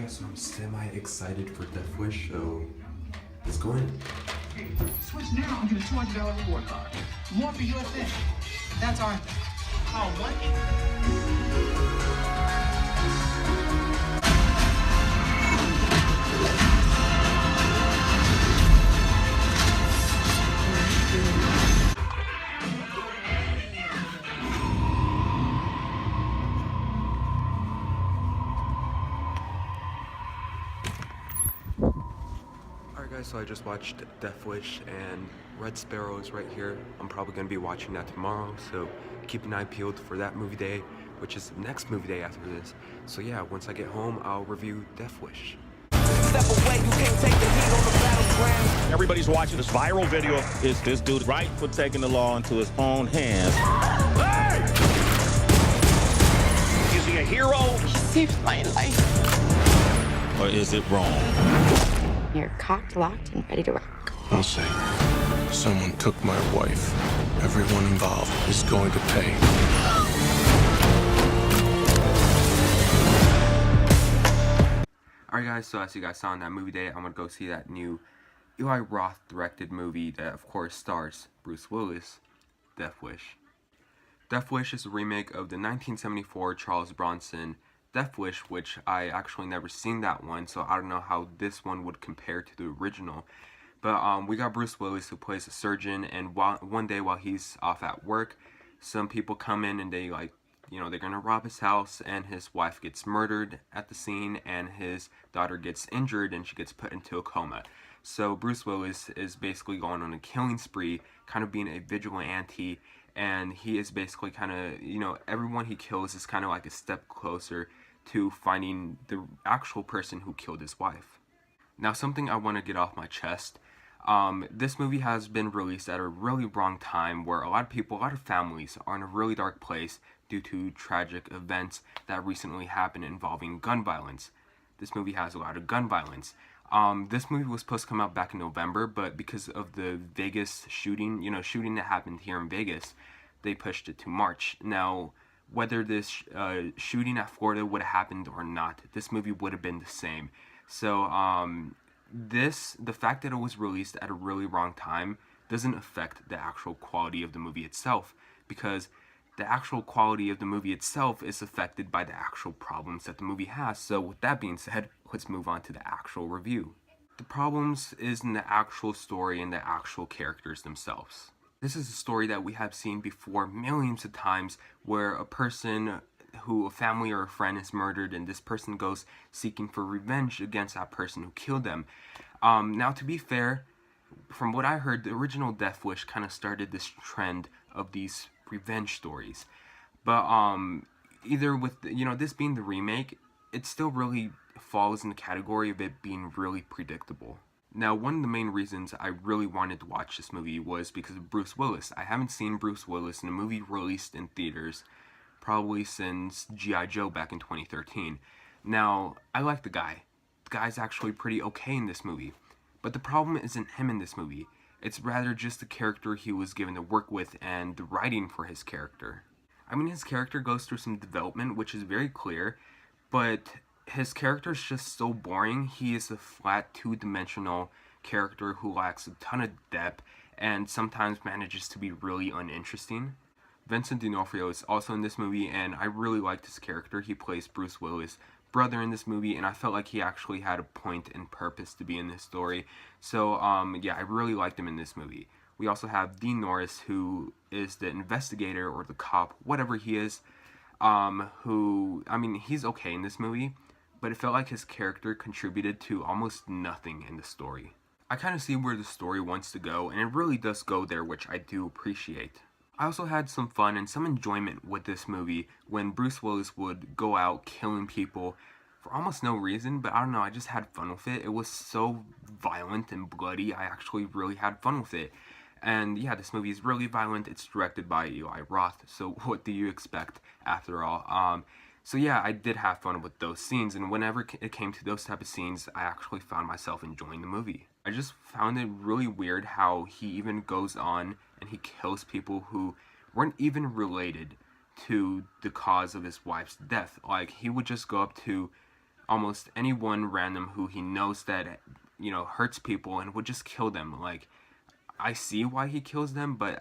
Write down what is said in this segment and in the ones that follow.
guys, so I'm semi-excited for Death Wish, so let's go in. Hey, switch now and get a $200 reward card. More for your thing. That's our thing. Oh, what? Alright guys, so I just watched Death Wish and Red Sparrow is right here. I'm probably going to be watching that tomorrow, so keep an eye peeled for that movie day, which is the next movie day after this. So yeah, once I get home, I'll review Death Wish. Everybody's watching this viral video. Is this dude right for taking the law into his own hands? Hey! Is he a hero? He saved my life. Or is it wrong? You're cocked, locked, and ready to rock. I'll say, someone took my wife. Everyone involved is going to pay. Alright guys, so as you guys saw in that movie day, I'm going to go see that new Eli Roth directed movie that of course stars Bruce Willis, Death Wish. Death Wish is a remake of the 1974 Charles Bronson Death Wish, which I actually never seen that one, so I don't know how this one would compare to the original. But we got Bruce Willis, who plays a surgeon, and one day while he's off at work, some people come in and they they're gonna rob his house, and his wife gets murdered at the scene, and his daughter gets injured, and she gets put into a coma. So Bruce Willis is basically going on a killing spree, kind of being a vigilante, and he is basically kind of, everyone he kills is kind of like a step closer to finding the actual person who killed his wife. Now, something I want to get off my chest. This movie has been released at a really wrong time where a lot of families are in a really dark place due to tragic events that recently happened involving gun violence. This movie has a lot of gun violence. This movie was supposed to come out back in November, but because of the Vegas shooting that happened here in Vegas, they pushed it to March. Now, whether this shooting at Florida would have happened or not, this movie would have been the same. So, the fact that it was released at a really wrong time doesn't affect the actual quality of the movie itself, because the actual quality of the movie itself is affected by the actual problems that the movie has. So with that being said, let's move on to the actual review. The problems is in the actual story and the actual characters themselves. This is a story that we have seen before millions of times, where a family or a friend is murdered, and this person goes seeking for revenge against that person who killed them. Now, to be fair, from what I heard, the original Death Wish kind of started this trend of these revenge stories. But either with this being the remake, it still really falls in the category of it being really predictable. Now, one of the main reasons I really wanted to watch this movie was because of Bruce Willis. I haven't seen Bruce Willis in a movie released in theaters probably since G.I. Joe back in 2013. Now, I like the guy. The guy's actually pretty okay in this movie. But the problem isn't him in this movie. It's rather just the character he was given to work with and the writing for his character. I mean, his character goes through some development, which is very clear, but his character is just so boring. He is a flat, two-dimensional character who lacks a ton of depth and sometimes manages to be really uninteresting. Vincent D'Onofrio is also in this movie, and I really liked his character. He plays Bruce Willis' brother in this movie, and I felt like he actually had a point and purpose to be in this story. So, yeah, I really liked him in this movie. We also have Dean Norris, who is the investigator or the cop, whatever he is, he's okay in this movie, but it felt like his character contributed to almost nothing in the story. I kind of see where the story wants to go, and it really does go there, which I do appreciate. I also had some fun and some enjoyment with this movie when Bruce Willis would go out killing people for almost no reason, but I don't know, I just had fun with it. It was so violent and bloody, I actually really had fun with it. And yeah, this movie is really violent. It's directed by Eli Roth, so what do you expect after all? So yeah, I did have fun with those scenes, and whenever it came to those type of scenes, I actually found myself enjoying the movie. I just found it really weird how he even goes on and he kills people who weren't even related to the cause of his wife's death. Like, he would just go up to almost anyone random who he knows that, you know, hurts people and would just kill them. Like, I see why he kills them, but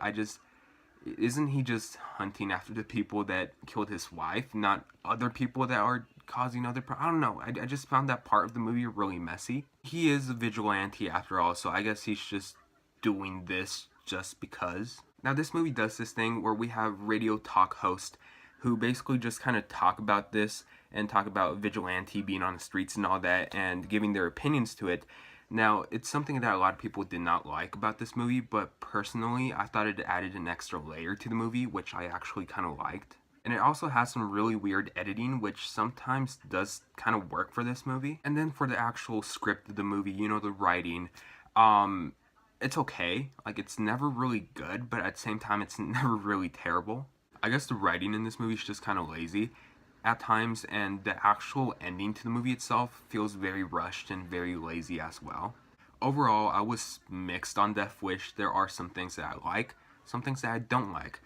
isn't he just hunting after the people that killed his wife, not other people that are causing I don't know. I just found that part of the movie really messy. He is a vigilante after all, so I guess he's just doing this just because. Now, this movie does this thing where we have radio talk hosts who basically just kind of talk about this and talk about vigilante being on the streets and all that and giving their opinions to it. Now, it's something that a lot of people did not like about this movie, but personally, I thought it added an extra layer to the movie, which I actually kind of liked. And it also has some really weird editing, which sometimes does kind of work for this movie. And then for the actual script of the movie, you know, the writing, it's okay. Like, it's never really good, but at the same time, it's never really terrible. I guess the writing in this movie is just kind of lazy at times, and the actual ending to the movie itself feels very rushed and very lazy as well. Overall, I was mixed on Death Wish. There are some things that I like, some things that I don't like.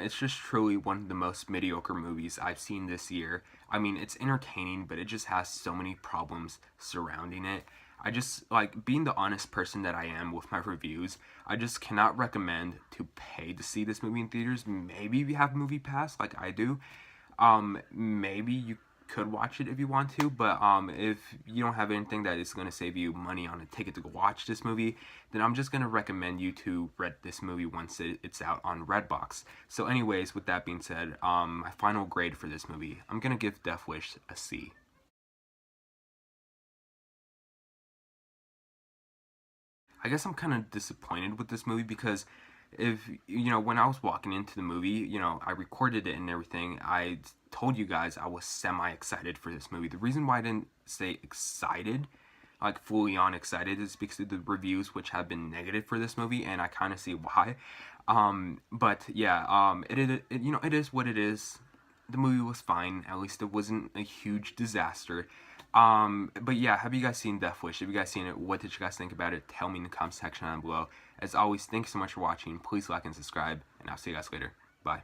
It's just truly one of the most mediocre movies I've seen this year. I mean, it's entertaining, but it just has so many problems surrounding it. I just, like, being the honest person that I am with my reviews, I just cannot recommend to pay to see this movie in theaters. Maybe if you have Movie Pass, like I do. Maybe you could watch it if you want to, but if you don't have anything that is going to save you money on a ticket to go watch this movie, then I'm just going to recommend you to rent this movie once it's out on Redbox. So anyways, with that being said, my final grade for this movie, I'm going to give Death Wish a C. I guess I'm kind of disappointed with this movie because when I was walking into the movie, I recorded it and everything. I told you guys I was semi-excited for this movie. The reason why I didn't say excited, like fully on excited, is because of the reviews which have been negative for this movie, and I kind of see why. But yeah, it is what it is. The movie was fine. At least it wasn't a huge disaster. But yeah, have you guys seen Death Wish? Have you guys seen it? What did you guys think about it? Tell me in the comment section down below. As always, thanks so much for watching. Please like and subscribe, and I'll see you guys later. Bye.